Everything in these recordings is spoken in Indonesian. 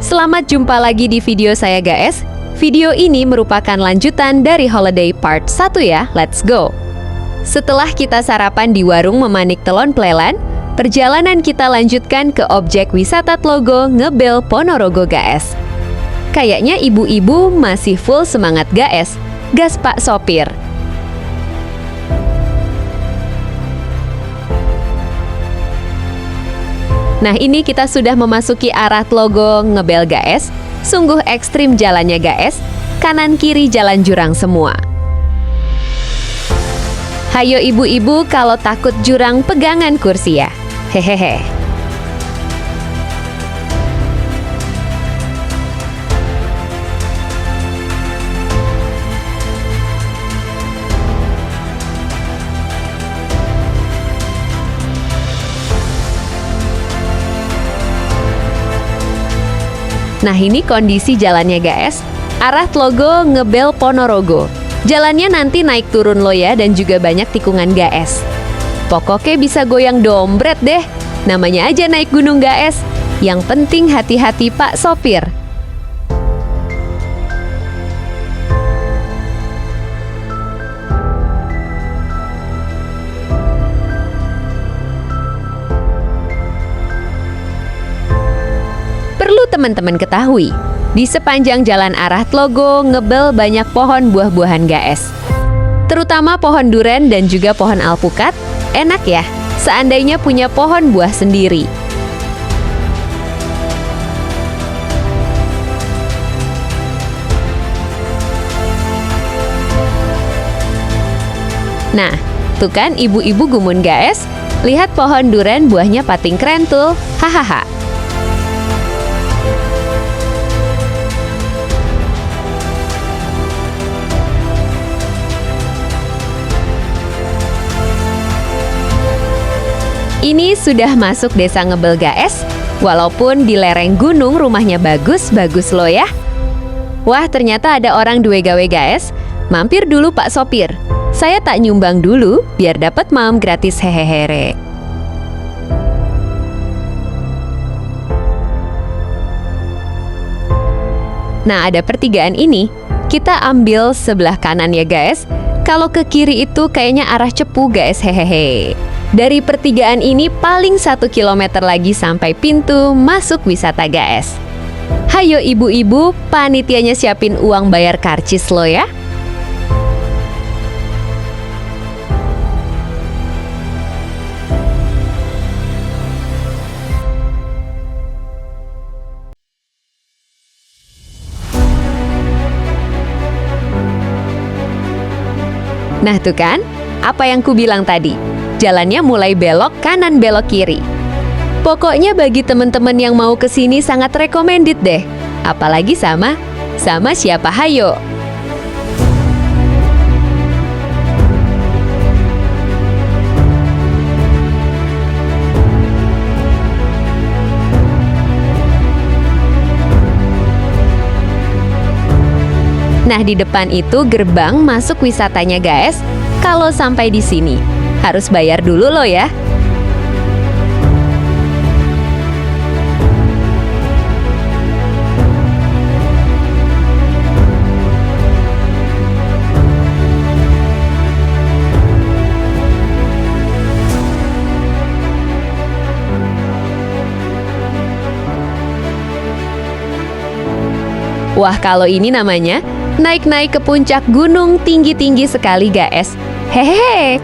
Selamat jumpa lagi di video saya guys. Video ini merupakan lanjutan dari Holiday Part 1 ya, let's go! Setelah kita sarapan di warung Memanik Telon Plelan, perjalanan kita lanjutkan ke objek wisata Tlogo Ngebel Ponorogo guys. Kayaknya ibu-ibu masih full semangat guys. Gas Pak Sopir! Nah ini kita sudah memasuki arah Tlogo Ngebel guys. Sungguh ekstrim jalannya guys. Kanan kiri jalan jurang semua. Hayo ibu-ibu, kalau takut jurang pegangan kursi ya. Hehehe. Nah ini kondisi jalannya guys. Arah Tlogo Ngebel Ponorogo. Jalannya nanti naik turun lo ya, dan juga banyak tikungan guys. Pokoknya bisa goyang dompret deh. Namanya aja naik gunung guys. Yang penting hati-hati Pak Sopir. Perlu teman-teman ketahui, di sepanjang jalan arah Tlogo Ngebel banyak pohon buah-buahan guys. Terutama pohon duren dan juga pohon alpukat. Enak ya, seandainya punya pohon buah sendiri. Nah, tuh kan ibu-ibu gumun guys. Lihat pohon duren buahnya pating keren tuh. Hahaha. Ini sudah masuk desa Ngebel guys. Walaupun di lereng gunung rumahnya bagus-bagus loh ya. Wah ternyata ada orang duwe gawe guys. Mampir dulu Pak Sopir. Saya tak nyumbang dulu biar dapat mam gratis hehehere. Nah ada pertigaan ini. Kita ambil sebelah kanan ya guys. Kalau ke kiri itu kayaknya arah Cepu guys, hehehe. Dari pertigaan ini paling 1 kilometer lagi sampai pintu masuk wisata guys. Hayo ibu-ibu, panitianya siapin uang bayar karcis lo ya. Nah tuh kan, apa yang ku bilang tadi? Jalannya mulai belok kanan belok kiri. Pokoknya bagi teman-teman yang mau kesini sangat recommended deh. Apalagi sama siapa hayo. Nah di depan itu gerbang masuk wisatanya guys. Kalau sampai di sini harus bayar dulu loh ya. Wah kalau ini namanya naik-naik ke puncak gunung tinggi-tinggi sekali guys. Hehehe.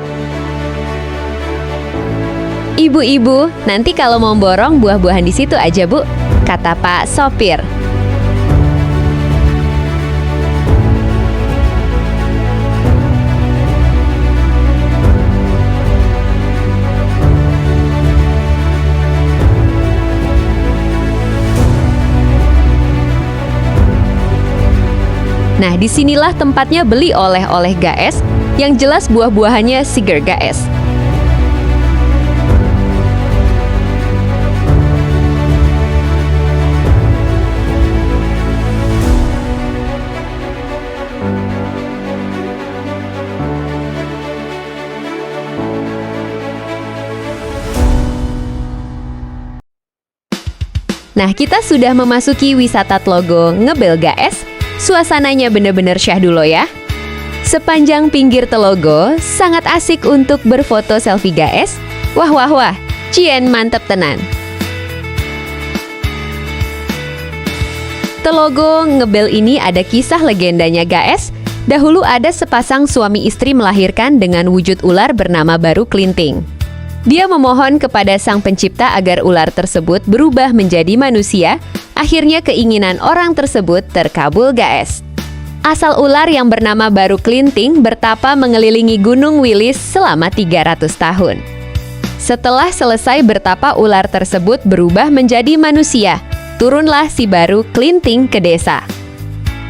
Ibu-ibu, nanti kalau mau borong buah-buahan di situ aja bu, kata Pak Sopir. Nah, disinilah tempatnya beli oleh-oleh guys. Yang jelas buah-buahannya seger guys. Nah, kita sudah memasuki wisata Tlogo Ngebel guys. Suasananya bener-bener syahdu ya. Sepanjang pinggir Tlogo, sangat asik untuk berfoto selfie guys. Wah wah wah, cien mantep tenan. Tlogo Ngebel ini ada kisah legendanya guys. Dahulu ada sepasang suami istri melahirkan dengan wujud ular bernama Baru Klinting. Dia memohon kepada sang pencipta agar ular tersebut berubah menjadi manusia. Akhirnya keinginan orang tersebut terkabul guys. Asal ular yang bernama Baru Klinting bertapa mengelilingi Gunung Wilis selama 300 tahun. Setelah selesai bertapa, ular tersebut berubah menjadi manusia. Turunlah si Baru Klinting ke desa.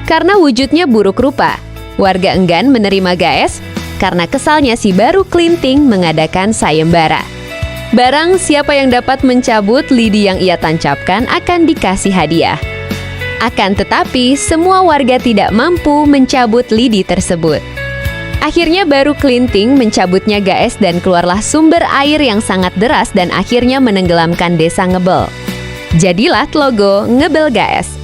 Karena wujudnya buruk rupa, warga enggan menerima guys. Karena kesalnya si Baru Klinting mengadakan sayembara. Barang siapa yang dapat mencabut lidi yang ia tancapkan akan dikasih hadiah. Akan tetapi, semua warga tidak mampu mencabut lidi tersebut. Akhirnya Baru Klinting mencabutnya guys dan keluarlah sumber air yang sangat deras dan akhirnya menenggelamkan desa Ngebel. Jadilah Tlogo Ngebel guys.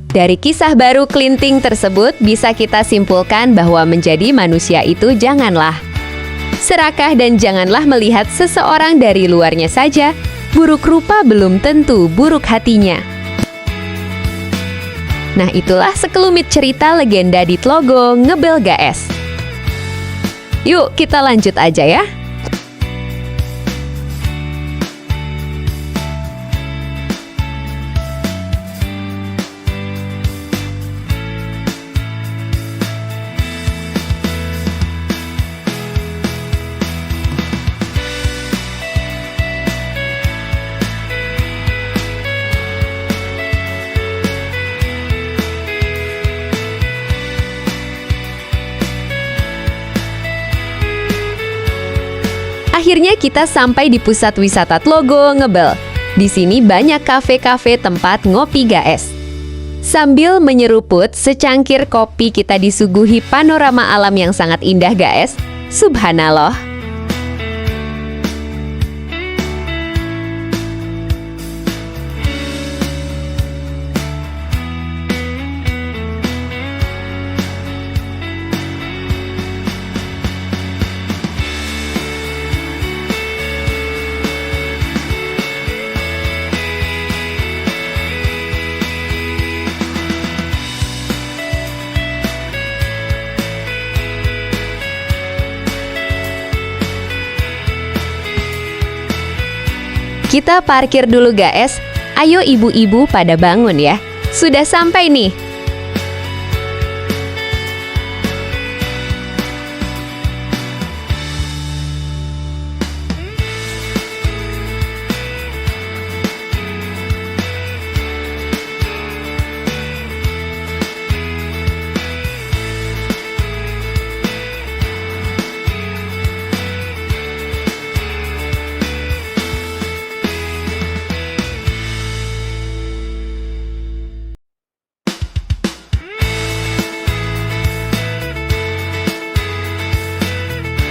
Dari kisah Baru Klinting tersebut bisa kita simpulkan bahwa menjadi manusia itu janganlah serakah dan janganlah melihat seseorang dari luarnya saja. Buruk rupa belum tentu buruk hatinya. Nah, itulah sekelumit cerita legenda di Tlogo Ngebel guys. Yuk kita lanjut aja ya. Akhirnya kita sampai di pusat wisata Tlogo Ngebel. Di sini banyak kafe-kafe tempat ngopi guys. Sambil menyeruput secangkir kopi kita disuguhi panorama alam yang sangat indah guys. Subhanallah. Kita parkir dulu guys. Ayo ibu-ibu pada bangun ya. Sudah sampai nih.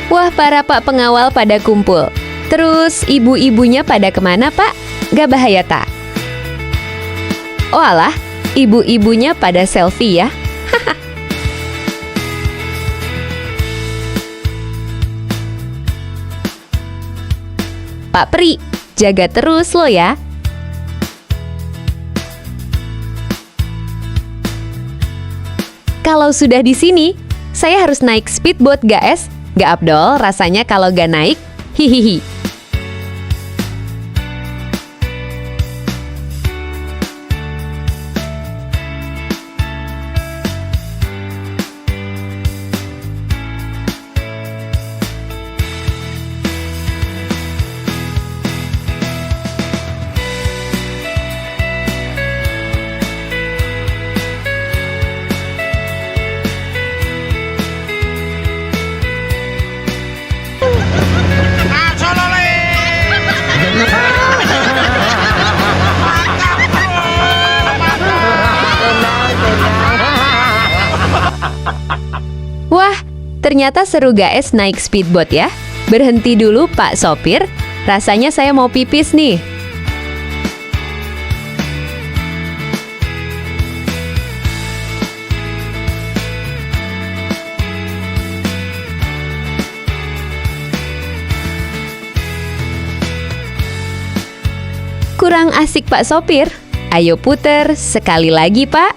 Wah, para pak pengawal pada kumpul. Terus ibu-ibunya pada kemana pak? Gak bahaya tak? Oh alah, ibu-ibunya pada selfie ya. Pak Pri, jaga terus lo ya. Kalau sudah di sini, saya harus naik speedboat guys. Gak afdol rasanya kalau gak naik. Hihihi. Wah, ternyata seru guys naik speedboat ya. Berhenti dulu Pak Sopir, rasanya saya mau pipis nih. Kurang asik Pak Sopir. Ayo puter sekali lagi Pak.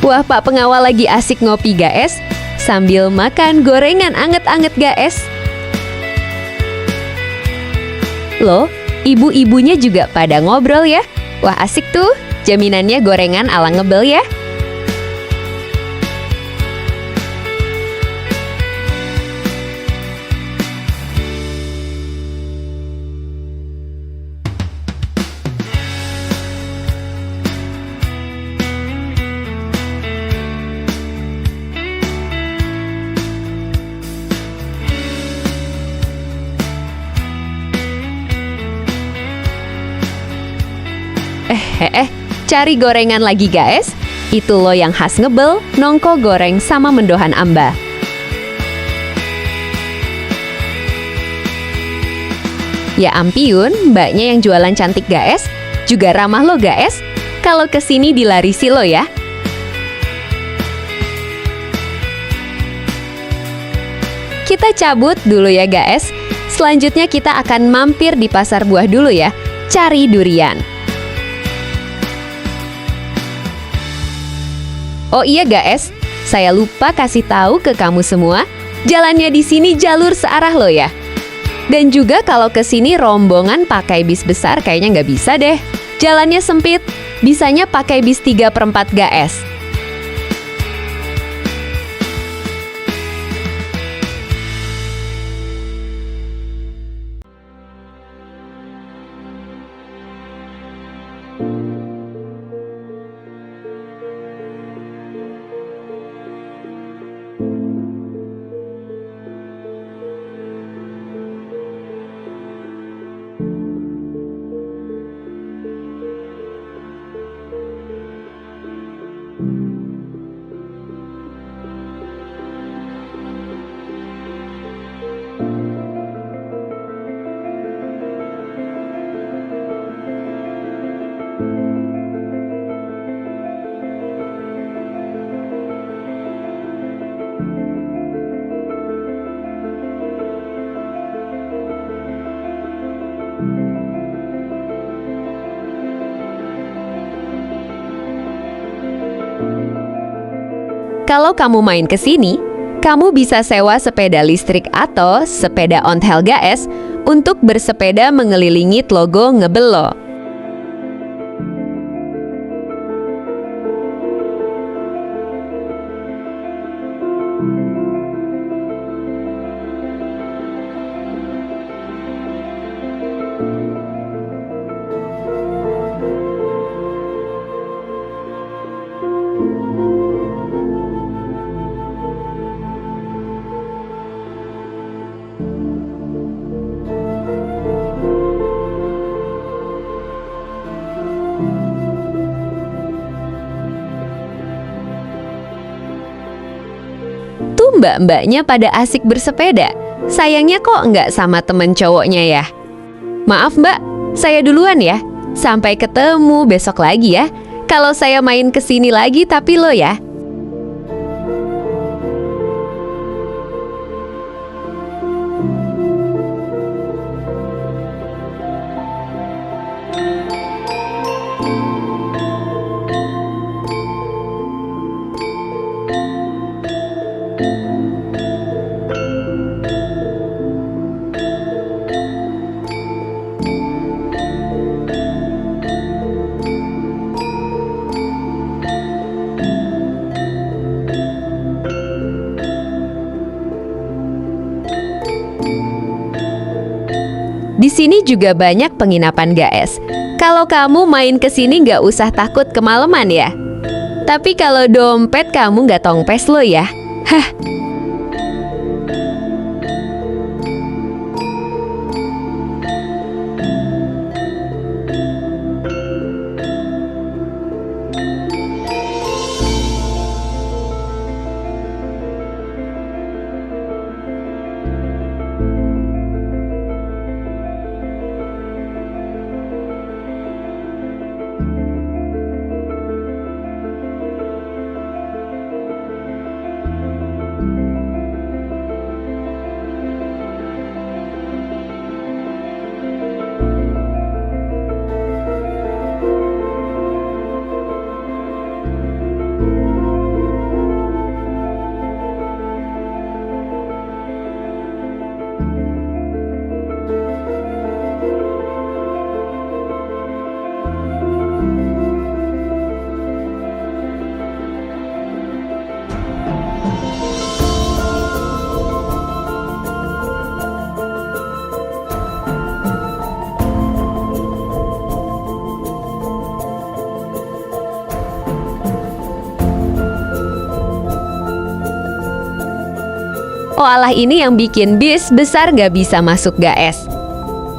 Wah, Pak Pengawal lagi asik ngopi guys, sambil makan gorengan anget-anget guys. Loh, ibu-ibunya juga pada ngobrol ya. Wah, asik tuh. Jaminannya gorengan ala ngebel ya. Cari gorengan lagi guys. Itu loh yang khas ngebel, nongko goreng sama mendoan amba. Ya ampiun, mbaknya yang jualan cantik guys, juga ramah lo guys. Kalau kesini dilarisi lo ya. Kita cabut dulu ya guys. Selanjutnya kita akan mampir di pasar buah dulu ya, cari durian. Oh iya guys, saya lupa kasih tahu ke kamu semua, jalannya di sini jalur searah lo ya. Dan juga kalau ke sini rombongan pakai bis besar kayaknya nggak bisa deh. Jalannya sempit, bisanya pakai bis 3/4 guys. Kalau kamu main ke sini, kamu bisa sewa sepeda listrik atau sepeda ontel guys untuk bersepeda mengelilingi Tlogo Ngebelo. Tuh mbak-mbaknya pada asik bersepeda. Sayangnya kok nggak sama temen cowoknya ya. Maaf mbak, saya duluan ya. Sampai ketemu besok lagi ya. Kalau saya main kesini lagi tapi lo ya. Di sini juga banyak penginapan guys. Kalau kamu main ke sini nggak usah takut kemalaman ya. Tapi kalau dompet kamu nggak tongpes lo ya. Hah. Oalah ini yang bikin bis besar gak bisa masuk Gaes.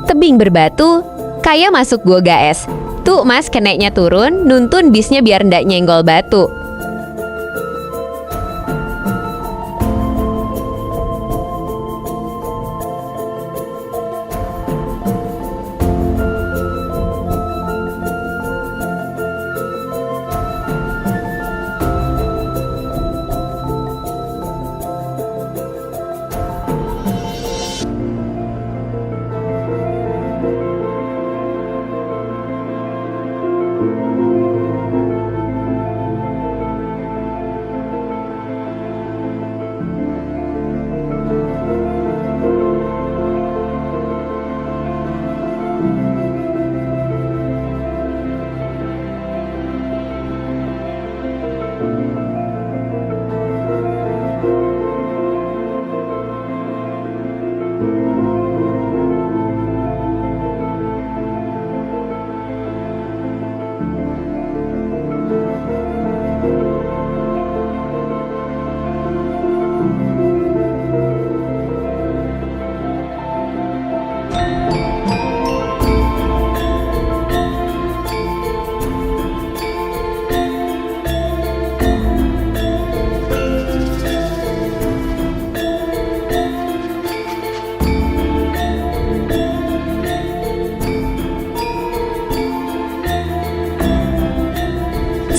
Tebing berbatu, kayak masuk gua Gaes. Tuh mas keneknya turun, nuntun bisnya biar ndak nyenggol batu.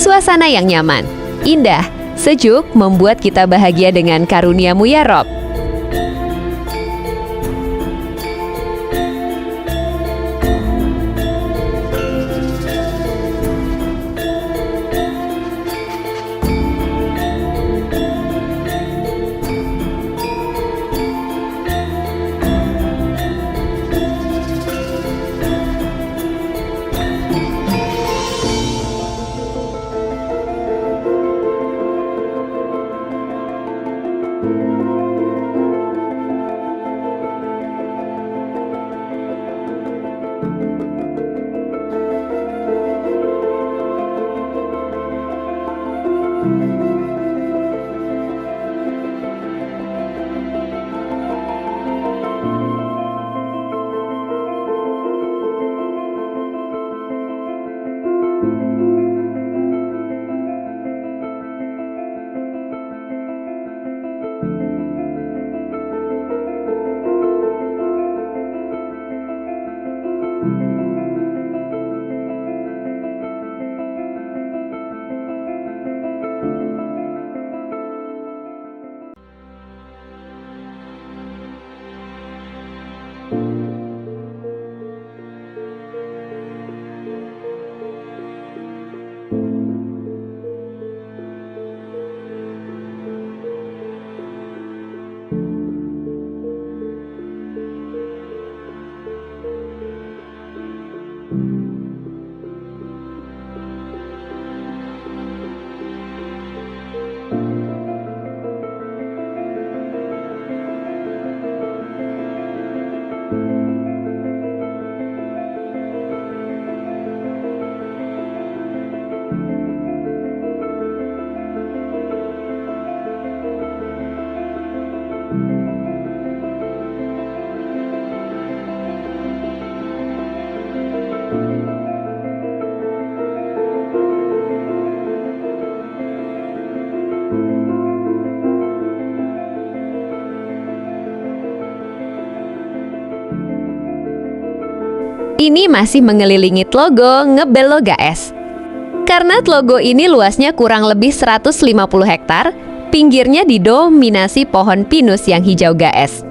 Suasana yang nyaman, indah, sejuk membuat kita bahagia dengan karuniamu ya Rob. Ini masih mengelilingi Tlogo Ngebelo Gaes. Karena Tlogo ini luasnya kurang lebih 150 hektar, pinggirnya didominasi pohon pinus yang hijau Gaes.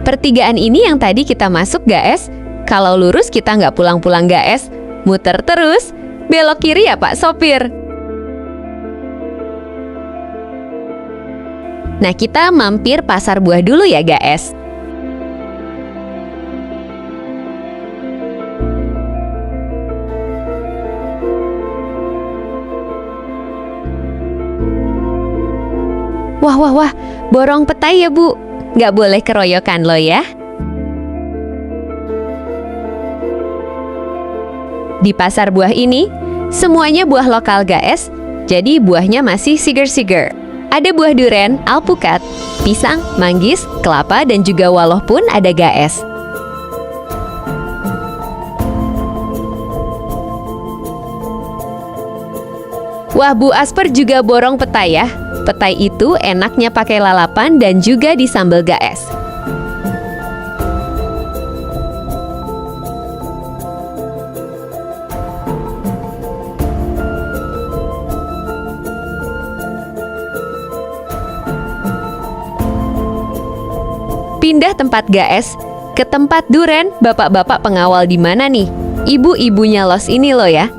Pertigaan ini yang tadi kita masuk guys. Kalau lurus kita nggak pulang-pulang guys. Muter terus. Belok kiri ya Pak Sopir. Nah, kita mampir pasar buah dulu ya guys. Wah, borong petai ya Bu. Nggak boleh keroyokan loh ya. Di pasar buah ini, semuanya buah lokal guys. Jadi buahnya masih seger-seger. Ada buah duren, alpukat, pisang, manggis, kelapa, dan juga waloh pun ada guys. Wah, Bu Asper juga borong petai ya. Petai itu enaknya pakai lalapan dan juga disambal guys. Pindah tempat guys, ke tempat duren. Bapak-bapak pengawal di mana nih? Ibu-ibunya los ini loh ya.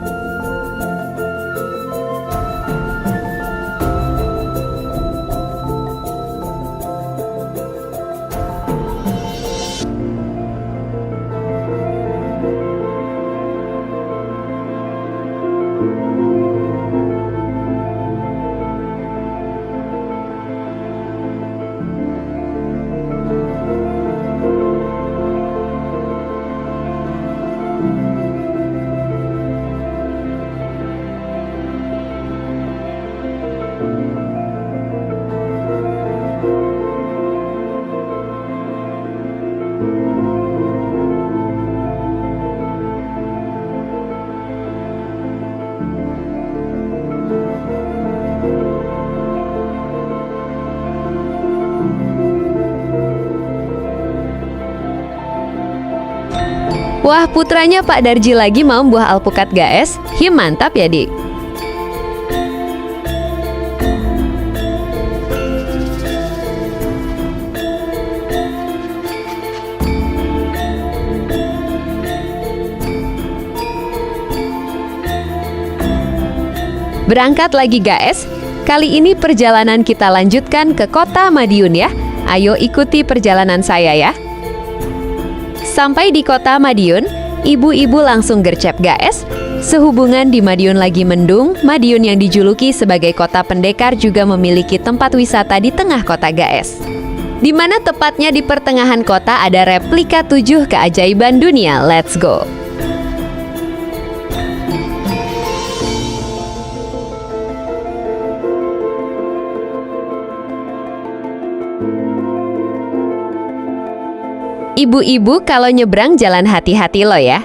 Wah, putranya Pak Darji lagi mau buah alpukat guys. Mantap ya, Dik. Berangkat lagi guys. Kali ini perjalanan kita lanjutkan ke kota Madiun ya. Ayo ikuti perjalanan saya ya. Sampai di kota Madiun, ibu-ibu langsung gercep guys. Sehubungan di Madiun lagi mendung, Madiun yang dijuluki sebagai kota pendekar juga memiliki tempat wisata di tengah kota guys. Di mana tepatnya di pertengahan kota ada replika 7 keajaiban dunia. Let's go! Ibu-ibu kalau nyebrang jalan hati-hati loh ya.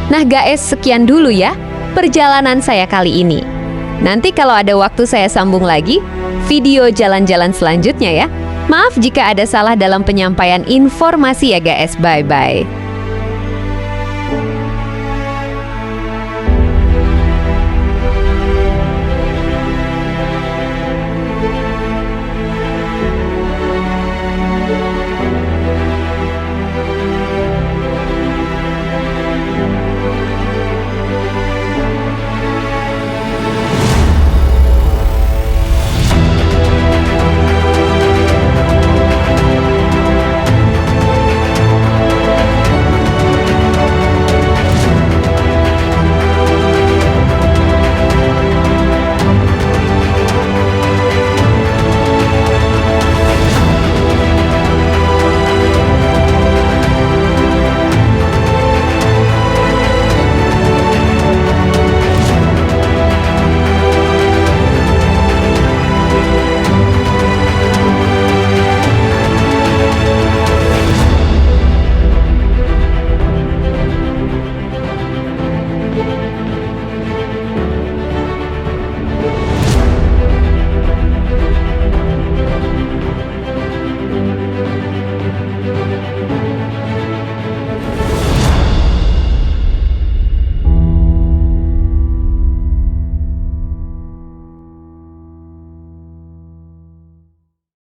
Nah guys, sekian dulu ya perjalanan saya kali ini. Nanti kalau ada waktu saya sambung lagi video jalan-jalan selanjutnya ya. Maaf jika ada salah dalam penyampaian informasi ya guys, bye-bye.